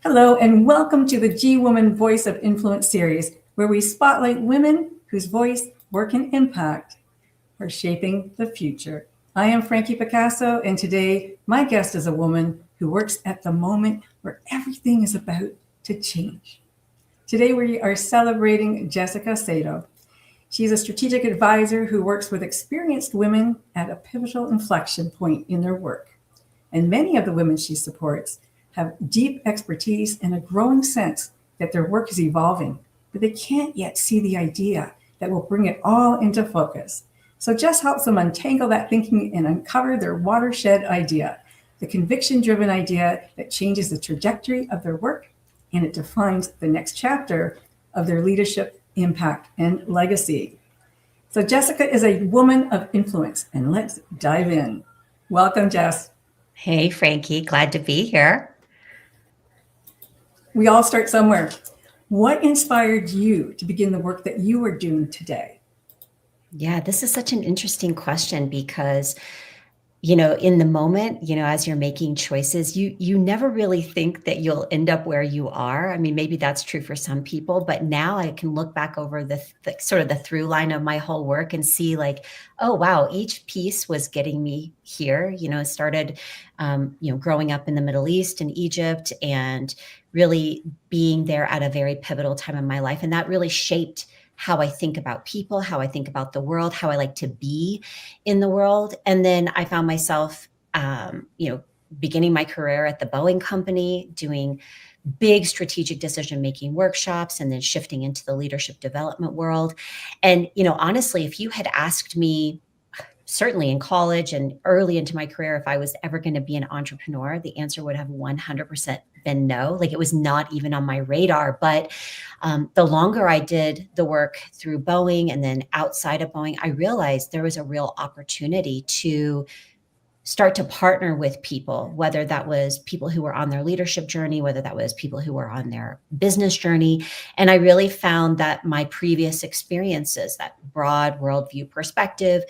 Hello, and welcome to the G Woman Voice of Influence series, where we spotlight women whose voice, work, and impact are shaping the future. I am Frankie Picasso, and today my guest is a woman who works at the moment where everything is about to change. Today we are celebrating Jessica Sato. She's a strategic advisor who works with experienced women at a pivotal inflection point in their work. And many of the women she supports have deep expertise and a growing sense that their work is evolving, but they can't yet see the idea that will bring it all into focus. So Jess helps them untangle that thinking and uncover their watershed idea, the conviction-driven idea that changes the trajectory of their work and it defines the next chapter of their leadership, impact, and legacy. So Jessica is a woman of influence, and let's dive in. Welcome, Jess. Hey, Frankie, glad to be here. We all start somewhere. What inspired you to begin the work that you are doing today? Yeah, this is such an interesting question because, in the moment, as you're making choices, you never really think that you'll end up where you are. I mean, maybe that's true for some people, but now I can look back over the sort of the through line of my whole work and see like, oh, wow, each piece was getting me here. It started, growing up in the Middle East and Egypt and really being there at a very pivotal time in my life. And that really shaped how I think about people, how I think about the world, how I like to be in the world. And then I found myself, beginning my career at the Boeing company, doing big strategic decision-making workshops, and then shifting into the leadership development world. And, honestly, if you had asked me, certainly in college and early into my career, if I was ever going to be an entrepreneur, the answer would have 100% been no. Like it was not even on my radar. But the longer I did the work through Boeing and then outside of Boeing, I realized there was a real opportunity to start to partner with people, whether that was people who were on their leadership journey, whether that was people who were on their business journey. And I really found that my previous experiences, that broad worldview perspective,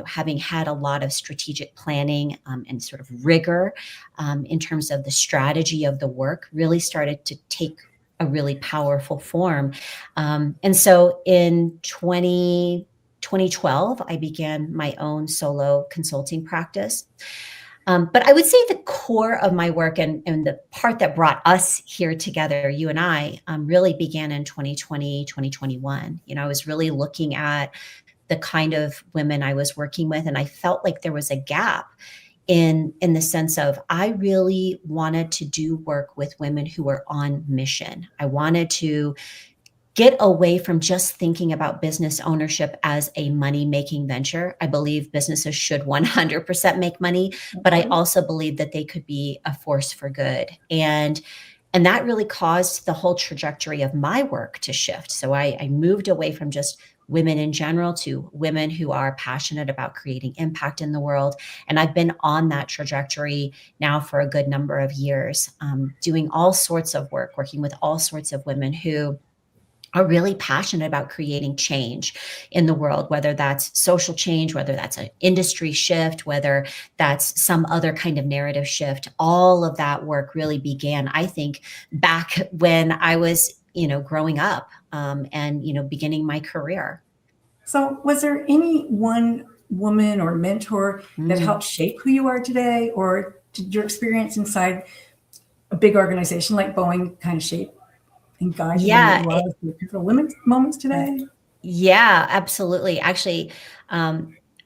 having had a lot of strategic planning and sort of rigor in terms of the strategy of the work, really started to take a really powerful form. And so in 2012, I began my own solo consulting practice. But I would say the core of my work and the part that brought us here together, you and I, really began in 2020, 2021. I was really looking at the kind of women I was working with, and I felt like there was a gap in the sense of I really wanted to do work with women who were on mission. I wanted to get away from just thinking about business ownership as a money-making venture. I believe businesses should 100% make money, but I also believe that they could be a force for good. And that really caused the whole trajectory of my work to shift. So I moved away from just women in general to women who are passionate about creating impact in the world. And I've been on that trajectory now for a good number of years, doing all sorts of work, working with all sorts of women who are really passionate about creating change in the world, whether that's social change, whether that's an industry shift, whether that's some other kind of narrative shift. All of that work really began, I think, back when I was, growing up and, beginning my career. So was there any one woman or mentor that helped shape who you are today, or did your experience inside a big organization like Boeing kind of shape and guide you in a lot of different women's moments today? Yeah, absolutely. Actually,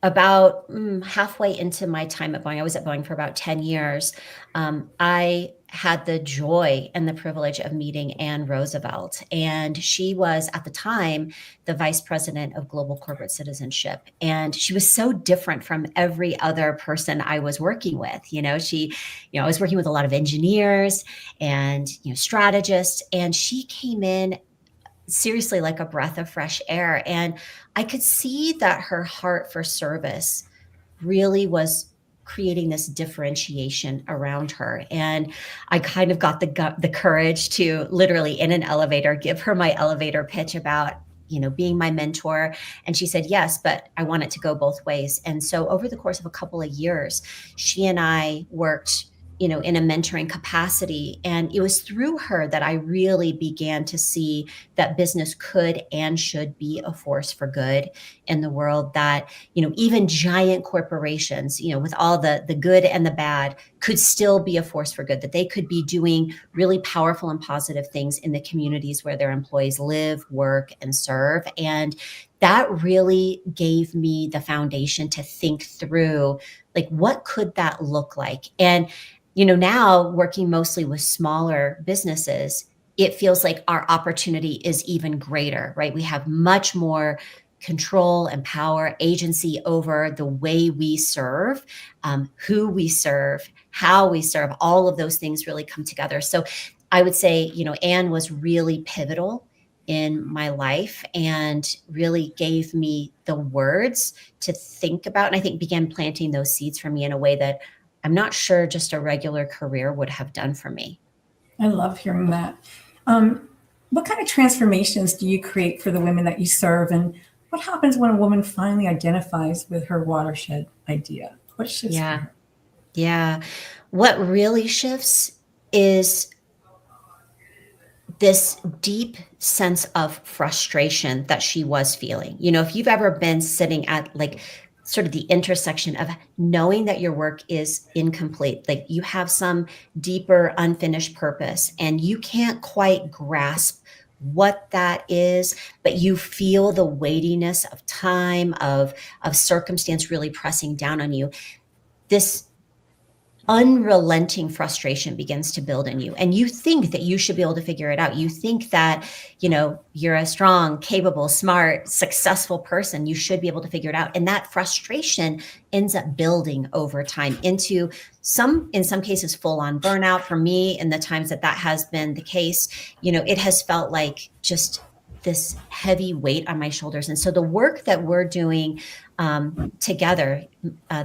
about halfway into my time at Boeing, I was at Boeing for about 10 years. I had the joy and the privilege of meeting Anne Roosevelt. And she was, at the time, the vice president of global corporate citizenship. And she was so different from every other person I was working with. I was working with a lot of engineers and, strategists. And she came in seriously like a breath of fresh air. And I could see that her heart for service really was creating this differentiation around her. And I kind of got the courage to literally in an elevator, give her my elevator pitch about, being my mentor. And she said, yes, but I want it to go both ways. And so over the course of a couple of years, she and I worked in a mentoring capacity. And it was through her that I really began to see that business could and should be a force for good in the world, that, even giant corporations, with all the good and the bad, could still be a force for good, that they could be doing really powerful and positive things in the communities where their employees live, work, and serve. And that really gave me the foundation to think through, like, what could that look like? And now working mostly with smaller businesses, it feels like our opportunity is even greater, right? We have much more control and power, agency over the way we serve, who we serve, how we serve. All of those things really come together. So I would say, Anne was really pivotal in my life and really gave me the words to think about. And I think began planting those seeds for me in a way that I'm not sure just a regular career would have done for me. I love hearing that. What kind of transformations do you create for the women that you serve? And what happens when a woman finally identifies with her watershed idea? What shifts for Yeah. her? Yeah. What really shifts is this deep sense of frustration that she was feeling. If you've ever been sitting at, like, sort of the intersection of knowing that your work is incomplete, like you have some deeper unfinished purpose and you can't quite grasp what that is, but you feel the weightiness of time, of circumstance really pressing down on you, this unrelenting frustration begins to build in you. And you think that you should be able to figure it out. You think that, you're a strong, capable, smart, successful person. You should be able to figure it out. And that frustration ends up building over time into in some cases, full on burnout. For me, in the times that has been the case, it has felt like just this heavy weight on my shoulders. And so the work that we're doing together,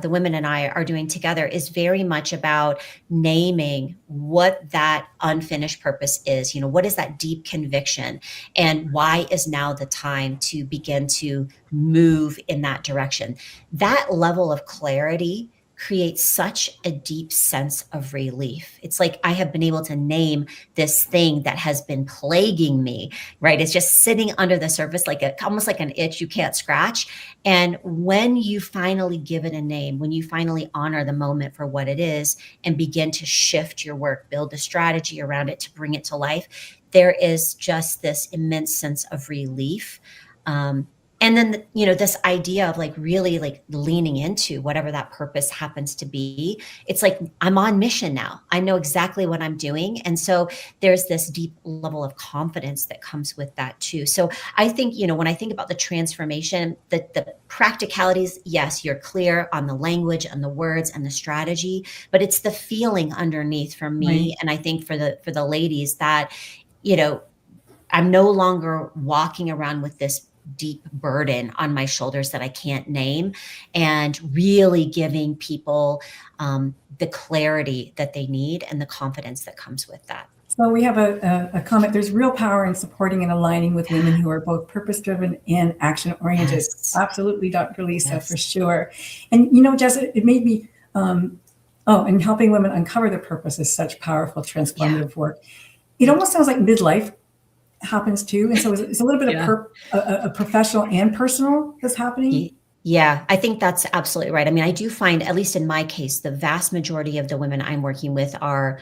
the women and I are doing together, is very much about naming what that unfinished purpose is. What is that deep conviction, and why is now the time to begin to move in that direction? That level of clarity creates such a deep sense of relief. It's like I have been able to name this thing that has been plaguing me, right? It's just sitting under the surface, almost like an itch you can't scratch. And when you finally give it a name, when you finally honor the moment for what it is and begin to shift your work, build a strategy around it to bring it to life, there is just this immense sense of relief. And then, this idea of really leaning into whatever that purpose happens to be. It's like, I'm on mission now. I know exactly what I'm doing. And so there's this deep level of confidence that comes with that too. So I think, when I think about the transformation, the practicalities, yes, you're clear on the language and the words and the strategy, but it's the feeling underneath for me. Right. And I think for the ladies that, I'm no longer walking around with this deep burden on my shoulders that I can't name, and really giving people the clarity that they need and the confidence that comes with that. So we have a comment. There's real power in supporting and aligning with women who are both purpose-driven and action-oriented. Yes. Absolutely, Dr. Lisa, Yes. for sure. And, Jess, it made me, and helping women uncover their purpose is such powerful, transformative work. It almost sounds like midlife happens too. And so it's a little bit of a professional and personal that's happening. Yeah, I think that's absolutely right. I mean, I do find, at least in my case, the vast majority of the women I'm working with are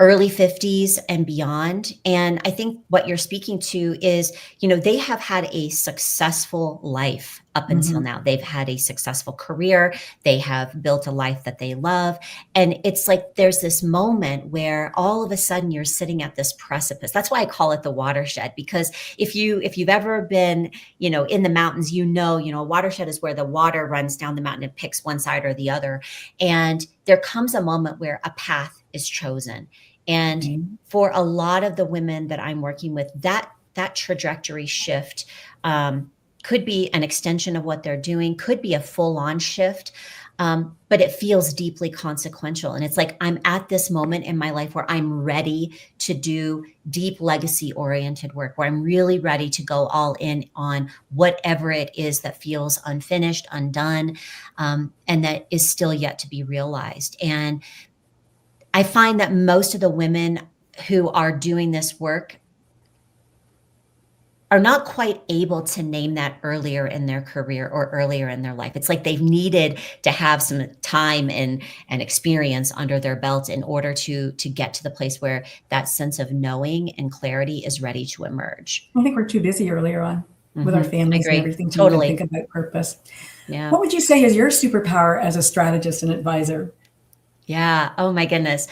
early 50s and beyond. And I think what you're speaking to is, they have had a successful life up until now. They've had a successful career. They have built a life that they love. And it's like there's this moment where all of a sudden you're sitting at this precipice. That's why I call it the watershed, because if you've ever been, in the mountains, a watershed is where the water runs down the mountain and picks one side or the other. And there comes a moment where a path is chosen. And for a lot of the women that I'm working with, that trajectory shift could be an extension of what they're doing, could be a full-on shift, but it feels deeply consequential. And it's like, I'm at this moment in my life where I'm ready to do deep legacy-oriented work, where I'm really ready to go all in on whatever it is that feels unfinished, undone, and that is still yet to be realized. And I find that most of the women who are doing this work are not quite able to name that earlier in their career or earlier in their life. It's like they've needed to have some time and experience under their belt in order to get to the place where that sense of knowing and clarity is ready to emerge. I think we're too busy earlier on with our I families and agree. everything to even Totally. think about purpose. Yeah. What would you say is your superpower as a strategist and advisor? Yeah. Oh my goodness.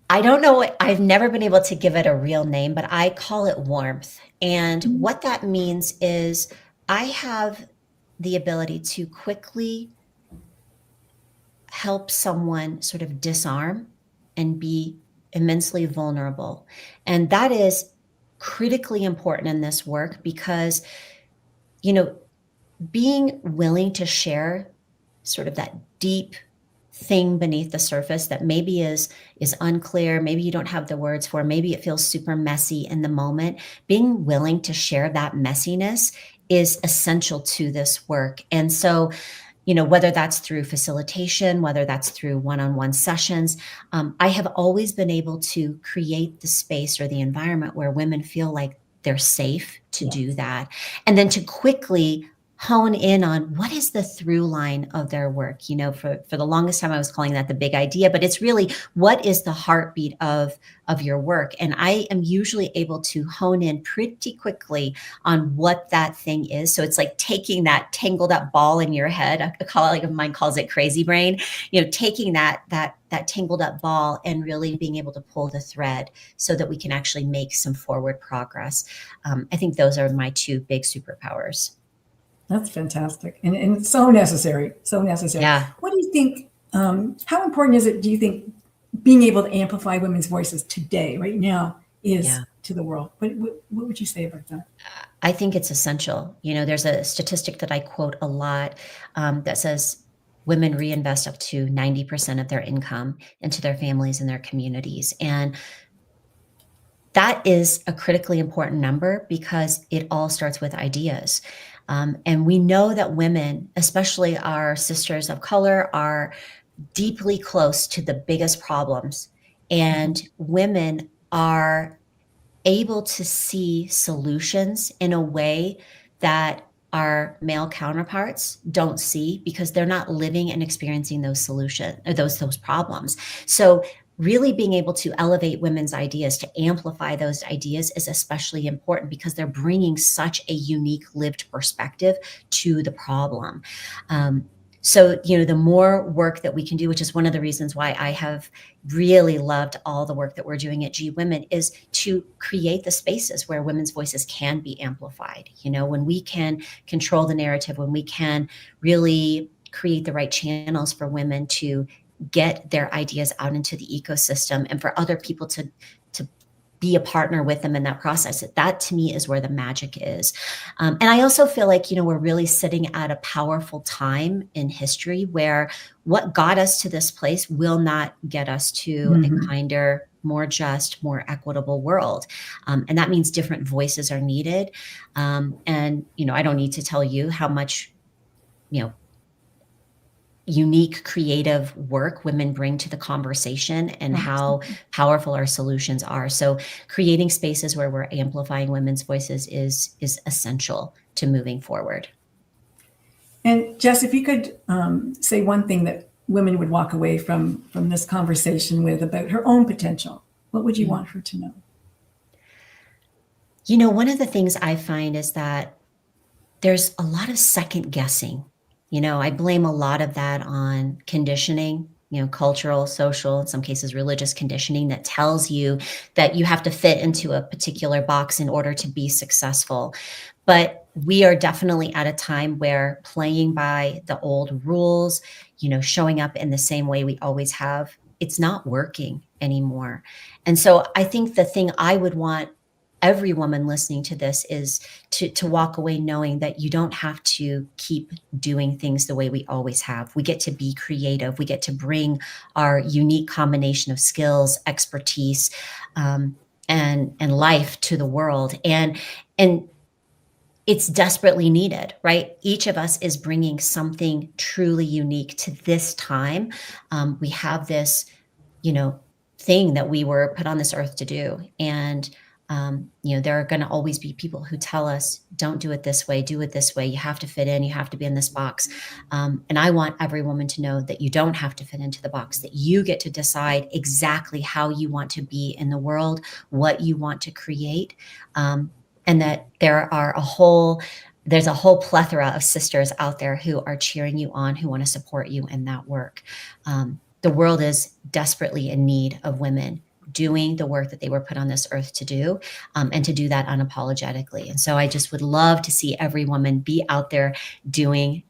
I don't know. I've never been able to give it a real name, but I call it warmth. And what that means is I have the ability to quickly help someone sort of disarm and be immensely vulnerable. And that is critically important in this work because, you know, being willing to share sort of that deep thing beneath the surface that maybe is unclear, maybe you don't have the words for, maybe it feels super messy in the moment, being willing to share that messiness is essential to this work. And so, whether that's through facilitation, whether that's through one-on-one sessions, I have always been able to create the space or the environment where women feel like they're safe to do that. And then to quickly hone in on what is the through line of their work. For the longest time I was calling that the big idea, but it's really what is the heartbeat of your work. And I am usually able to hone in pretty quickly on what that thing is. So it's like taking that tangled up ball in your head. A colleague of mine calls it crazy brain, taking that tangled up ball and really being able to pull the thread so that we can actually make some forward progress. I think those are my two big superpowers. That's fantastic. And so necessary. So necessary. Yeah. What do you think, how important is it, do you think, being able to amplify women's voices today, right now, is to the world? What would you say about that? I think it's essential. There's a statistic that I quote a lot that says women reinvest up to 90% of their income into their families and their communities. And that is a critically important number because it all starts with ideas. And we know that women, especially our sisters of color, are deeply close to the biggest problems. And women are able to see solutions in a way that our male counterparts don't see because they're not living and experiencing those solutions or those problems. So really being able to elevate women's ideas, to amplify those ideas is especially important because they're bringing such a unique lived perspective to the problem. So, the more work that we can do, which is one of the reasons why I have really loved all the work that we're doing at G Women, is to create the spaces where women's voices can be amplified. When we can control the narrative, when we can really create the right channels for women to get their ideas out into the ecosystem and for other people to be a partner with them in that process. That to me is where the magic is. And I also feel like, we're really sitting at a powerful time in history where what got us to this place will not get us to a kinder, more just, more equitable world. And that means different voices are needed. And, I don't need to tell you how much, unique creative work women bring to the conversation and how powerful our solutions are. So creating spaces where we're amplifying women's voices is essential to moving forward. And Jess, if you could say one thing that women would walk away from this conversation with about her own potential, what would you want her to know? One of the things I find is that there's a lot of second guessing. I blame a lot of that on conditioning, cultural, social, in some cases religious conditioning that tells you that you have to fit into a particular box in order to be successful. But we are definitely at a time where playing by the old rules, showing up in the same way we always have, it's not working anymore. And so I think the thing I would want every woman listening to this is to walk away knowing that you don't have to keep doing things the way we always have. We get to be creative. We get to bring our unique combination of skills, expertise, and life to the world. And it's desperately needed, right? Each of us is bringing something truly unique to this time. We have this, thing that we were put on this earth to do. And, there are going to always be people who tell us, don't do it this way, do it this way. You have to fit in, you have to be in this box. And I want every woman to know that you don't have to fit into the box, that you get to decide exactly how you want to be in the world, what you want to create. And that there's a whole plethora of sisters out there who are cheering you on, who want to support you in that work. The world is desperately in need of women doing the work that they were put on this earth to do, and to do that unapologetically. And so I just would love to see every woman be out there doing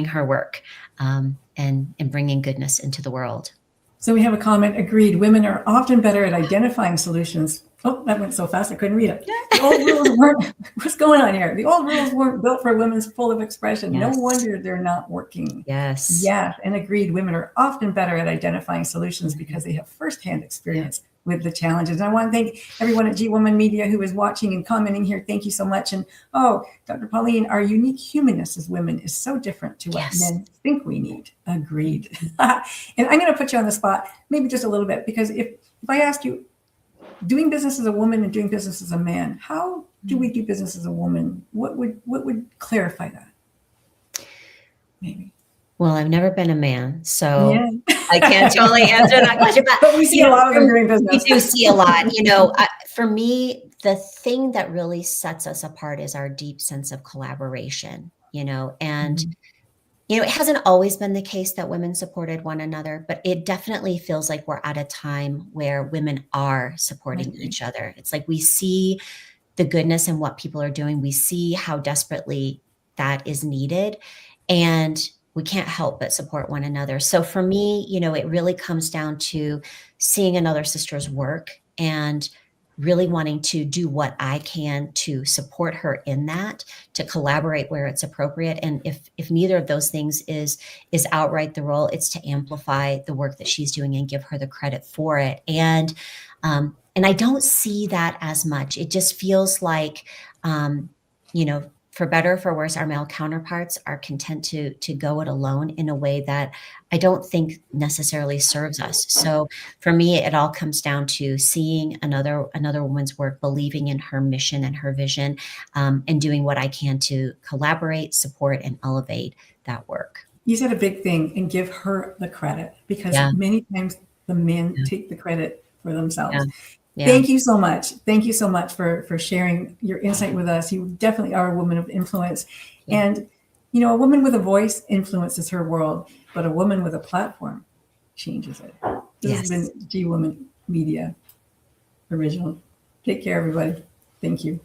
her work, and bringing goodness into the world. So we have a comment, agreed. Women are often better at identifying solutions. Oh, that went so fast I couldn't read it. The old rules weren't, what's going on here? The old rules weren't built for women's full of expression. Yes. No wonder they're not working. Yes. Yeah, and agreed. Women are often better at identifying solutions because they have firsthand experience with the challenges. And I want to thank everyone at G Woman Media who is watching and commenting here. Thank you so much. And Dr. Pauline, our unique humanness as women is so different to what men think we need. Agreed. And I'm going to put you on the spot, maybe just a little bit, because if I ask you, doing business as a woman and doing business as a man, how do we do business as a woman? What would clarify that? Maybe. Well, I've never been a man, so I can't totally answer that question. But we see a lot of them doing business. We do see a lot. For me, the thing that really sets us apart is our deep sense of collaboration, and it hasn't always been the case that women supported one another, but it definitely feels like we're at a time where women are supporting each other. It's like we see the goodness in what people are doing. We see how desperately that is needed, and we can't help but support one another. So for me, it really comes down to seeing another sister's work and really wanting to do what I can to support her in that, to collaborate where it's appropriate. And if neither of those things is outright the role, it's to amplify the work that she's doing and give her the credit for it. And I don't see that as much. It just feels like, for better or for worse, our male counterparts are content to go it alone in a way that I don't think necessarily serves us. So for me, it all comes down to seeing another woman's work, believing in her mission and her vision, and doing what I can to collaborate, support, and elevate that work. You said a big thing, and give her the credit, because many times the men take the credit for themselves. Yeah. Thank you so much. Thank you so much for sharing your insight with us. You definitely are a woman of influence. And, a woman with a voice influences her world, but a woman with a platform changes it. This has been G Woman Media Original. Take care, everybody. Thank you.